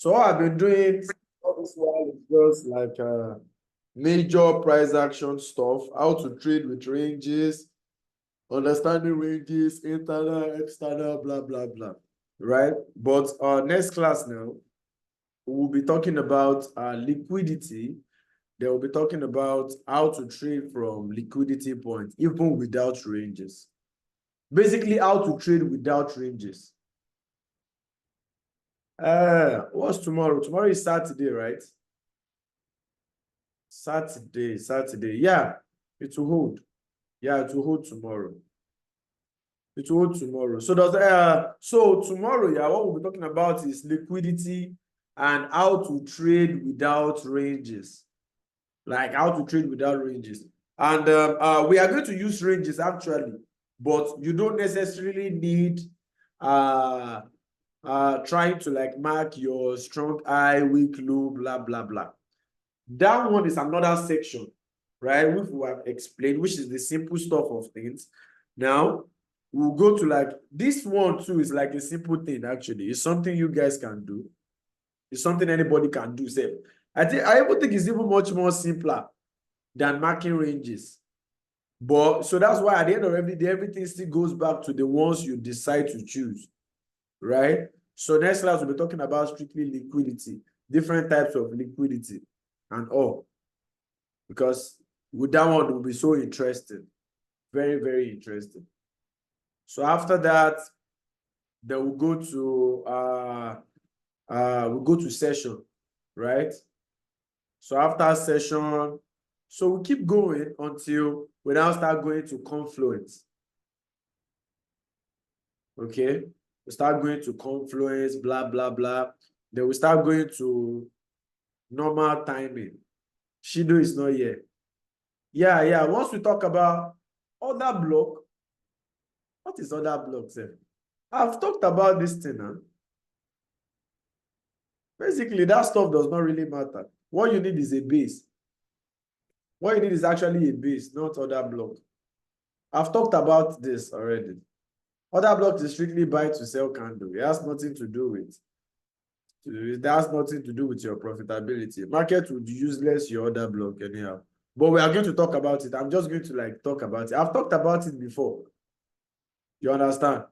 So what I've been doing all this while is just like major price action stuff, how to trade with ranges, understanding ranges, internal, external, blah, blah, blah, right? But next class now, we'll be talking about liquidity. They will be talking about how to trade from liquidity points, even without ranges. Basically, how to trade without ranges. What's tomorrow? Tomorrow is Saturday, right? Saturday. Yeah, it will hold. Yeah, it will hold tomorrow. It will hold tomorrow. So tomorrow, yeah, what we'll be talking about is liquidity and how to trade without ranges. Like how to trade without ranges. And we are going to use ranges actually, but you don't necessarily need trying to like mark your strong high, weak low, blah, blah, blah. That one is another section, right? Which we have explained, which is the simple stuff of things. Now, we'll go to like, this one too is like a simple thing, actually. It's something you guys can do. It's something anybody can do. Say, I even think it's even much more simpler than marking ranges. But so that's why at the end of every day, everything still goes back to the ones you decide to choose, right? So next class, we'll be talking about strictly liquidity, different types of liquidity and all. Because with that one, it will be so interesting. Very, very interesting. So after that, then we'll go to session, right? So after session, so we keep going until we now start going to confluence. Okay, we start going to confluence, blah, blah, blah. Then we start going to normal timing. Shido is not here. Yeah. Once we talk about other block, what is other block, sir? I've talked about this thing, huh? Basically, that stuff does not really matter. What you need is a base. What you need is actually a base, not other block. I've talked about this already. Other block is strictly buy to sell candle. It has nothing to do with your profitability. Market would useless your other block anyhow. But we are going to talk about it. I'm just going to like talk about it. I've talked about it before. You understand?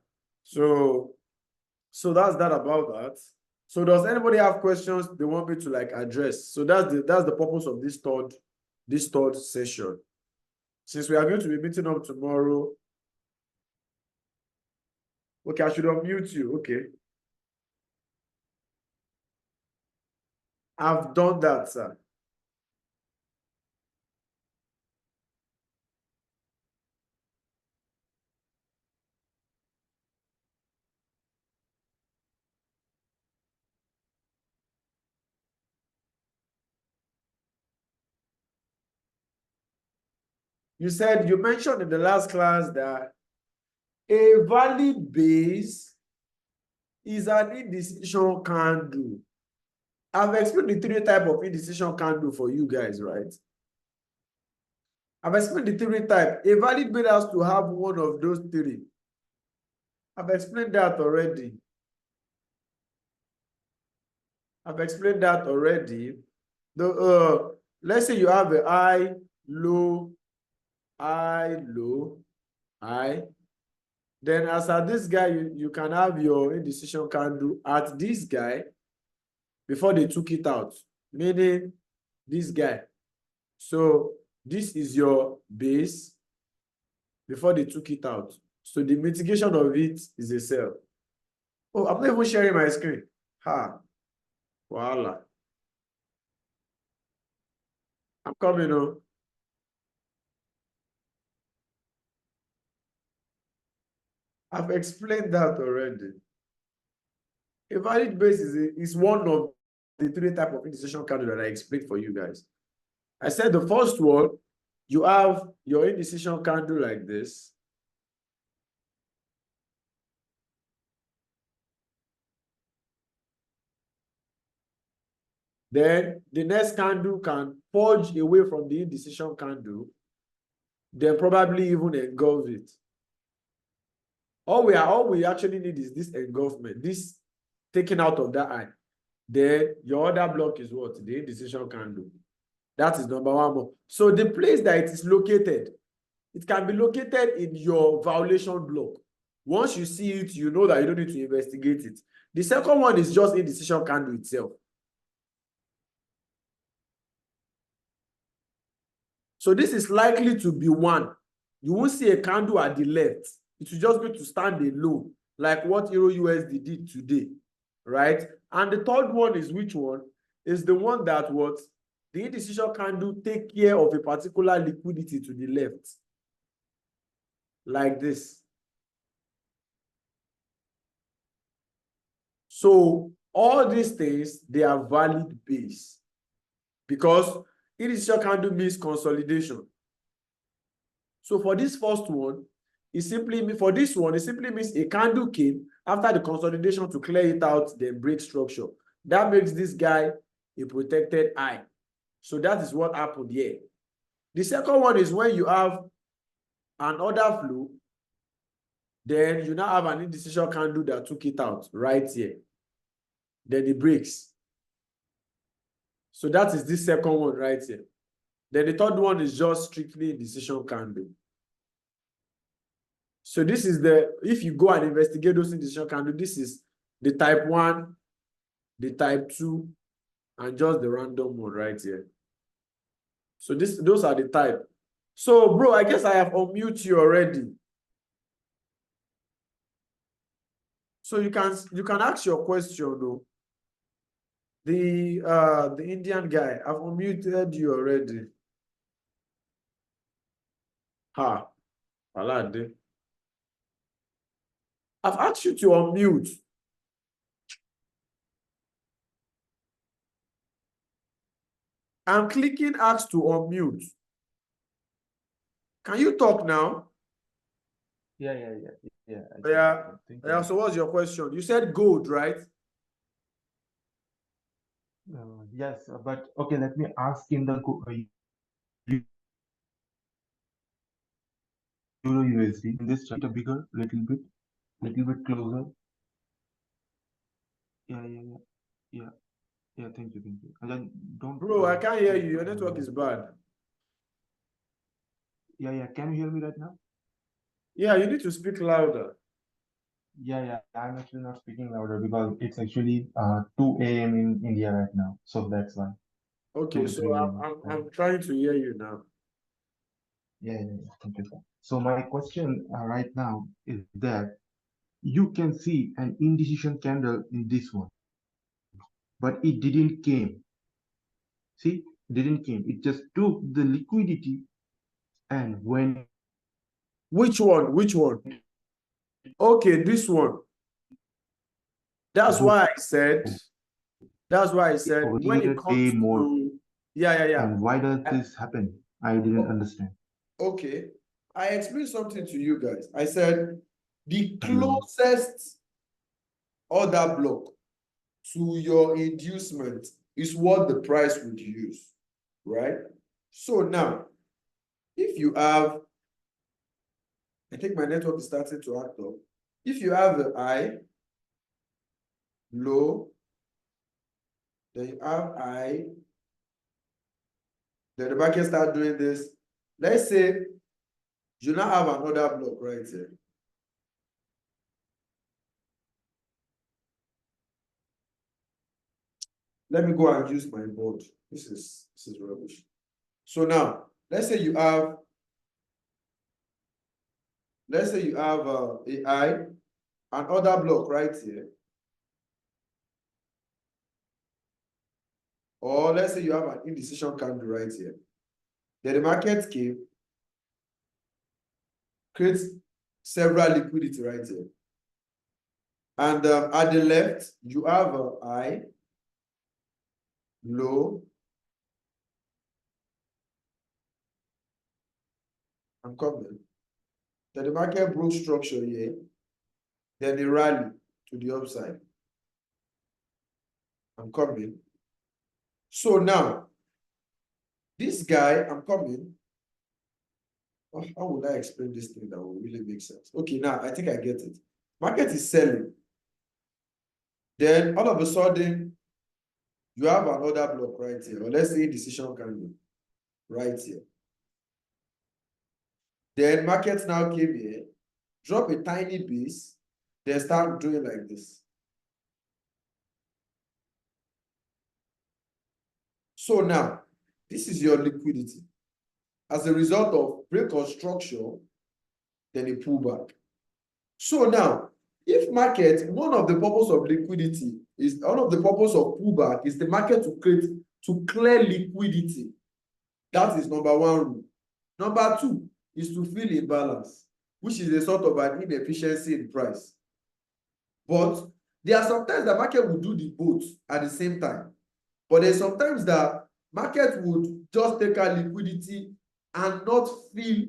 So that's that about that. So does anybody have questions they want me to like address? So that's the purpose of this third session. Since we are going to be meeting up tomorrow. Okay, I should unmute you. Okay. I've done that, sir. You mentioned in the last class that a valid base is an indecision candle. I've explained the three types of indecision candle for you guys, right? I've explained the three types. A valid base has to have one of those three. I've explained that already. Let's say you have a high, low, high. Then as at this guy, you can have your indecision candle at this guy before they took it out, meaning this guy. So this is your base before they took it out. So the mitigation of it is a sell. Oh, I'm not even sharing my screen. Voila. I'm coming on. I've explained that already. A valid base is one of the three types of indecision candle that I explained for you guys. I said the first one, you have your indecision candle like this. Then the next candle can purge away from the indecision candle, then probably even engulf it. All we actually need is this engulfment, this taking out of that eye. Then your other block is what? The indecision candle. That is number one more. So the place that it is located, it can be located in your violation block. Once you see it, you know that you don't need to investigate it. The second one is just indecision candle itself. So this is likely to be one. You won't see a candle at the left. It will just be to stand alone, like what Euro USD did today, right? And the third one is which one? Is the one that what? The indecision candle take care of a particular liquidity to the left, like this. So all these things, they are valid base because indecision candle means consolidation. So for this first one, it simply means a candle came after the consolidation to clear it out, then break structure. That makes this guy a protected eye. So that is what happened here. The second one is when you have an order flow, then you now have an indecision candle that took it out right here. Then it breaks. So that is this second one right here. Then the third one is just strictly indecision candle. So this is if you go and investigate those indecision candle, this is the type 1, the type 2, and just the random one right here. So those are the type. So bro, I guess I have unmuted you already. So you can ask your question though. The Indian guy, I've unmuted you already. Ha, Alade. I've asked you to unmute. I'm clicking ask to unmute. Can you talk now? Yeah. Yeah. So what's your question? You said gold, right? Yes, but okay, let me ask in the Euro USD. In this chart, a bigger, little bit closer. Yeah. Thank you. And then don't. Bro, I can't hear you. Your network is bad. Yeah. Can you hear me right now? Yeah, you need to speak louder. Yeah. I'm actually not speaking louder because it's actually 2 a.m. in India right now, so that's why. Okay, so I'm trying to hear you now. Yeah. Thank you. So my question right now is that you can see an indecision candle in this one, but it didn't came. See, it didn't came. It just took the liquidity and when. Which one? Okay, this one. That's why I said when it comes more. to yeah. And why does this happen? I didn't understand. Okay. I explained something to you guys. I said the closest order block to your inducement is what the price would use, right? So now, if you have, I think my network is starting to act up. If you have the high, low, then you have high, then the market start doing this. Let's say you now have another block right here. Let me go and use my board. This is rubbish. So now, let's say you have a high, an order block right here. Or let's say you have an indecision candle right here. Then the market came, creates several liquidity right here. And at the left, you have a high, low, I'm coming. Then the market broke structure here. Then the rally to the upside. I'm coming. So now, this guy, I'm coming. Oh, how would I explain this thing that will really make sense? Okay, now I think I get it. Market is selling. Then all of a sudden, You have another block right here, or let's say decision candle right here. Then market now came here, drop a tiny base, then start doing like this. So now, this is your liquidity. As a result of break or structure, then a pullback. So now, if market, one of the purpose of liquidity is, one of the purpose of pullback is the market to clear liquidity. That is number one rule. Number two is to fill imbalance, which is a sort of an inefficiency in price. But there are sometimes the market will do the both at the same time. But there's sometimes that market would just take out liquidity and not fill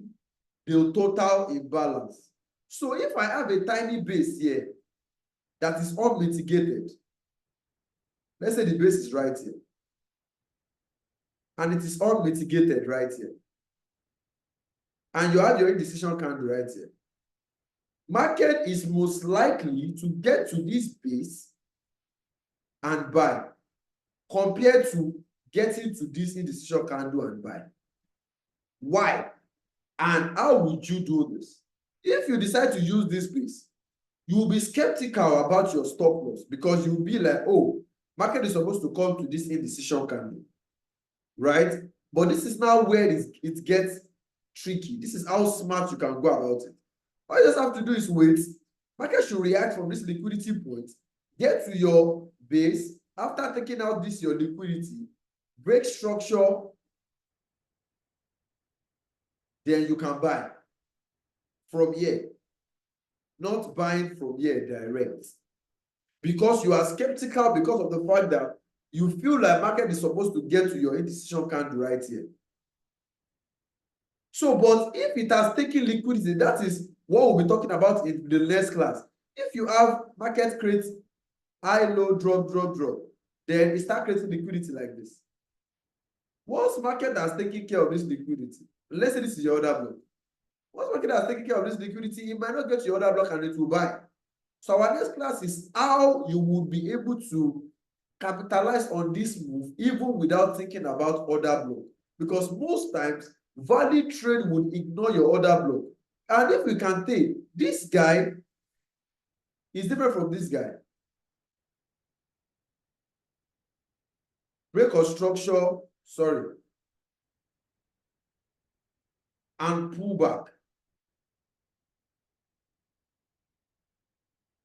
the total imbalance. So if I have a tiny base here that is unmitigated, let's say the base is right here, and it is unmitigated right here, and you have your indecision candle right here, market is most likely to get to this base and buy compared to getting to this indecision candle and buy. Why? And how would you do this? If you decide to use this base, you will be skeptical about your stop loss because you'll be like, oh, market is supposed to come to this indecision candle, right? But this is now where it gets tricky. This is how smart you can go about it. All you just have to do is wait. Market should react from this liquidity point, get to your base. After taking out this, your liquidity, break structure, then you can buy from here. Not buying from here direct. Because you are skeptical because of the fact that you feel like market is supposed to get to your indecision candle right here. So, but if it has taken liquidity, that is what we'll be talking about in the next class. If you have market create high, low, drop, then it start creating liquidity like this. Once market has taken care of this liquidity, let's say this is your order block. Once market has taken care of this liquidity, it might not get to your order block and it will buy. So our next class is how you would be able to capitalize on this move even without thinking about order block. Because most times, value trade would ignore your order block. And if we can take, this guy is different from this guy. Break or structure, sorry, and pull back.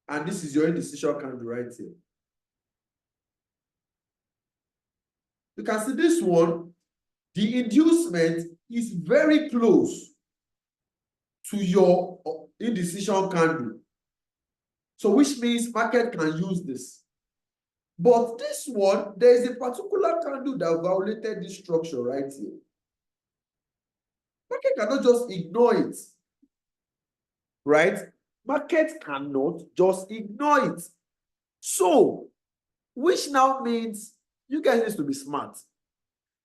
And this is your indecision candle right here. You can see this one, the inducement is very close to your indecision candle. So which means market can use this. But this one, there is a particular candle that violated this structure right here. Market cannot just ignore it. Right? Market cannot just ignore it. So, which now means you guys need to be smart.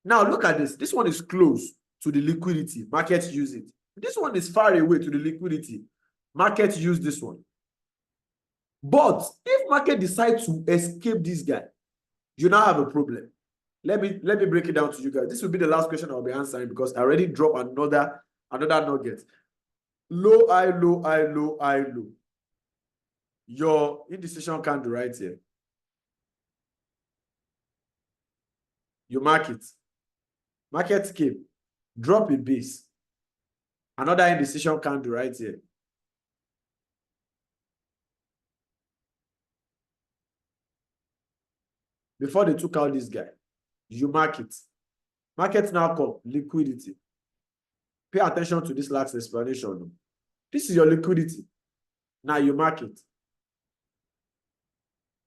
Now, look at this. This one is close to the liquidity. Market use it. This one is far away to the liquidity. Market use this one. But if market decides to escape this guy, you now have a problem. Let me break it down to you guys. This will be the last question I'll be answering because I already dropped another nugget. Low, high, low, high, low, high, low. Your indecision candle right here. You mark it. Market came. Drop a base. Another indecision candle right here. Before they took out this guy, you mark it. Market now called liquidity. Pay attention to this last explanation. This is your liquidity. Now you mark it.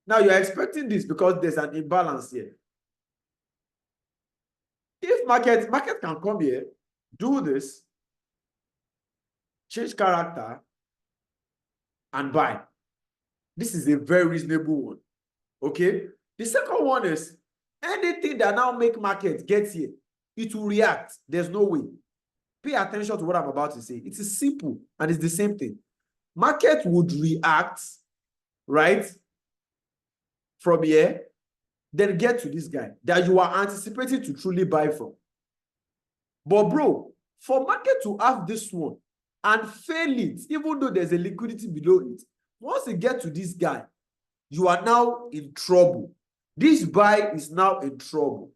Now you're expecting this because there's an imbalance here. If market can come here, do this, change character, and buy. This is a very reasonable one. Okay? The second one is anything that now make market get here, it will react. There's no way. Pay attention to what I'm about to say. It is simple and it's the same thing. Market would react, right, from here, then get to this guy that you are anticipating to truly buy from. But bro, for market to have this one and fail it, even though there's a liquidity below it, once you get to this guy, you are now in trouble. This buy is now in trouble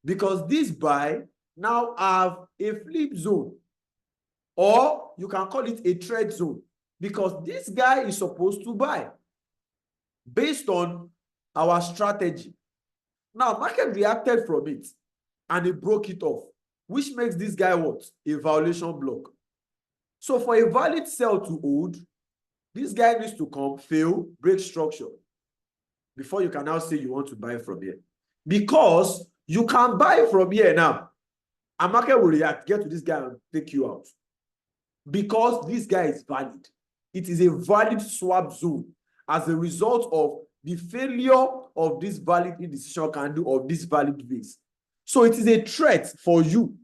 because this buy now have a flip zone, or you can call it a trade zone, because this guy is supposed to buy based on our strategy. Now, market reacted from it and it broke it off, which makes this guy what? A violation block. So for a valid sell to hold, this guy needs to come, fail, break structure before you can now say you want to buy from here. Because you can buy from here now, and market will react, get to this guy and take you out. Because this guy is valid. It is a valid swap zone as a result of the failure of this valid indecision candle of this valid base. So it is a threat for you.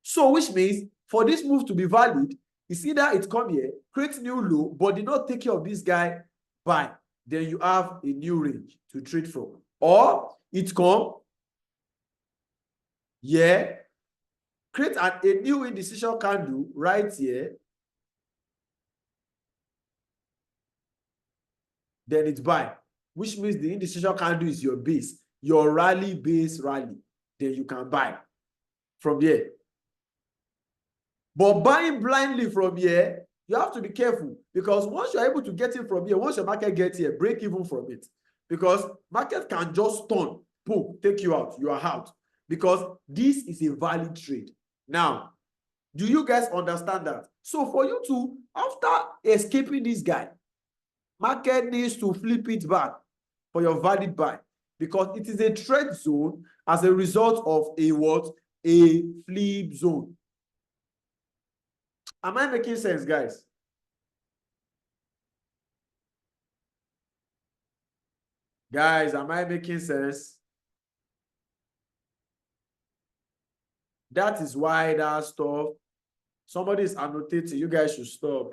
So which means for this move to be valid, it's either it come here, create new low, but did not take care of this guy, buy. Then you have a new range to trade from. Or it come, yeah, create a new indecision candle right here, then it's buy, which means the indecision candle is your base, your rally base rally. Then you can buy from here. But buying blindly from here, you have to be careful, because once you're able to get in from here, once your market gets here, break even from it. Because market can just turn, boom, take you out. You are out. Because this is a valid trade. Now, do you guys understand that? So for you to, after escaping this guy, market needs to flip it back for your valid buy, because it is a trade zone as a result of a what? A flip zone. Am I making sense, guys? Guys, am I making sense? That is why that stuff, somebody is annotating, you guys should stop.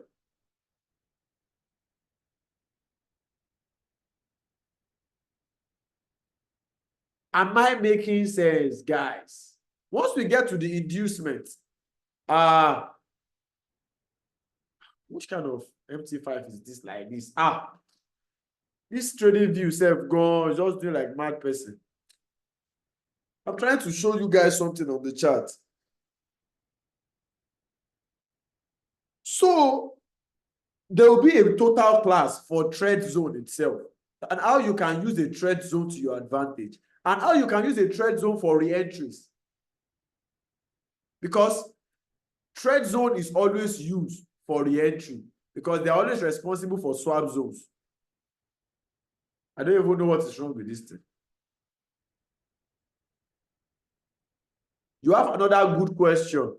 Am I making sense, guys? Once we get to the inducement, which kind of MT5 is this like this? This trading view self gone, just doing like mad person. I'm trying to show you guys something on the chart. So there will be a total class for trade zone itself, and how you can use a trade zone to your advantage, and how you can use a trade zone for re-entries. Because trade zone is always used for re-entry, because they're always responsible for swap zones. I don't even know what is wrong with this thing. You have another good question.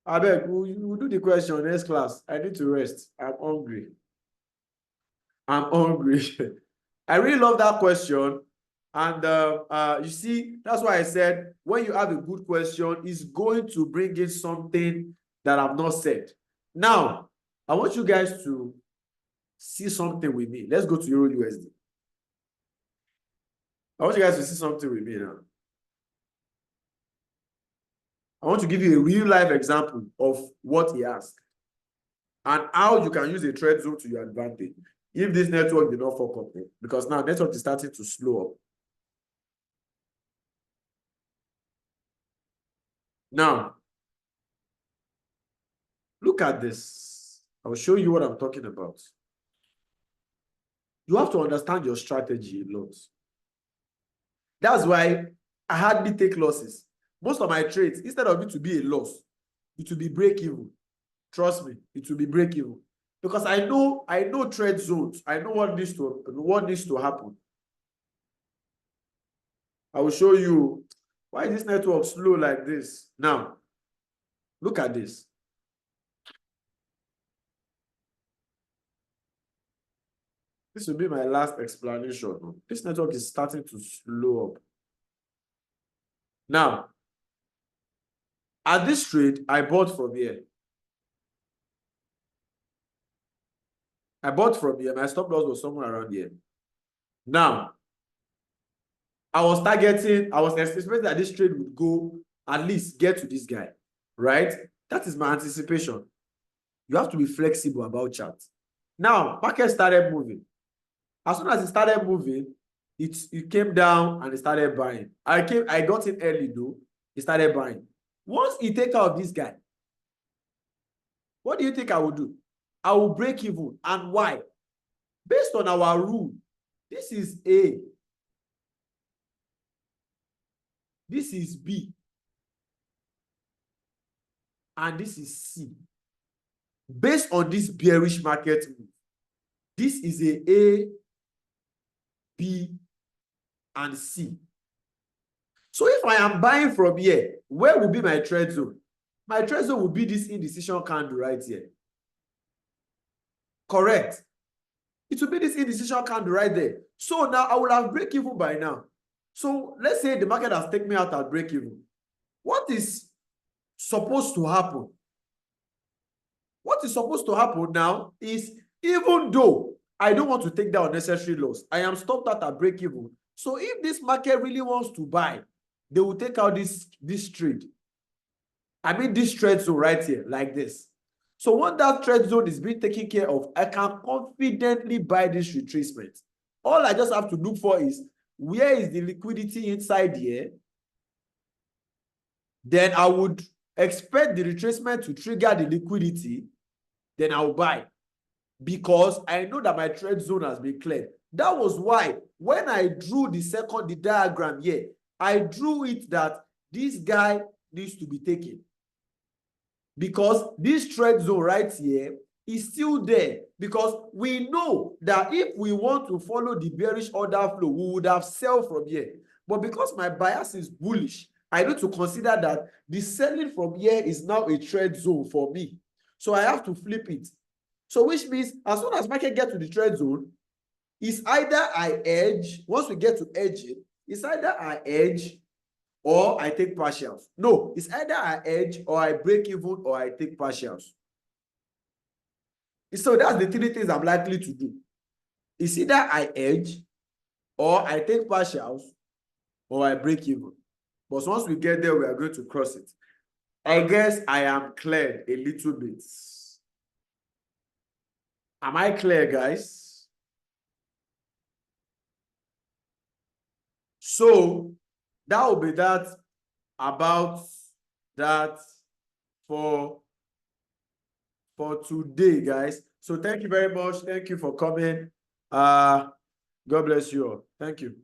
I beg, we'll do the question next class. I need to rest. I'm hungry. I really love that question. And you see, that's why I said, when you have a good question, it's going to bring in something that I've not said. Now, I want you guys to see something with me. Let's go to Euro USD. I want you guys to see something with me now. I want to give you a real life example of what he asked and how you can use a trade zone to your advantage if this network did not fuck up, because now network is starting to slow up. Now, look at this. I'll show you what I'm talking about. You have to understand your strategy a lot. That's why I hardly take losses. Most of my trades, instead of it to be a loss, it will be break even. Trust me, it will be break even. Because I know trade zones. I know what needs to happen. I will show you why is this network slow like this. Now, look at this. This will be my last explanation. This network is starting to slow up. Now, at this trade, I bought from here. I bought from here. My stop loss was somewhere around here. Now, I was anticipating that this trade would go at least get to this guy, right? That is my anticipation. You have to be flexible about chart. Now, market started moving. As soon as it started moving, it came down and it started buying. I got in early though. It started buying. Once it take out this guy, what do you think I will do? I will break even. And why? Based on our rule, this is A. This is B. And this is C. Based on this bearish market move, this is A, B, and C. So if I am buying from here, where will be my trade zone? My trade zone will be this indecision candle right here. Correct. It will be this indecision candle right there. So now I will have break even by now. So let's say the market has taken me out at break even. What is supposed to happen? What is supposed to happen now is, even though I don't want to take that unnecessary loss, I am stopped at break even. So if this market really wants to buy, they will take out this trade. I mean this trade zone right here, like this. So when that trade zone is being taken care of, I can confidently buy this retracement. All I just have to look for is, where is the liquidity inside here? Then I would expect the retracement to trigger the liquidity. Then I'll buy, because I know that my trade zone has been cleared. That was why when I drew the diagram here, I drew it that this guy needs to be taken, because this trade zone right here is still there, because we know that if we want to follow the bearish order flow, we would have sell from here. But because my bias is bullish, I need to consider that the selling from here is now a trade zone for me. So I have to flip it. So which means as soon as market get to the trade zone, it's either I edge. Once we get to edging, it's either I edge or I take partials. No, it's either I edge or I break even or I take partials. So that's the three things I'm likely to do. It's either I edge or I take partials or I break even. But once we get there, we are going to cross it. I guess I am cleared a little bit. Am I clear, guys? So that will be that about that for today, guys. So thank you very much. Thank you for coming. God bless you all. Thank you.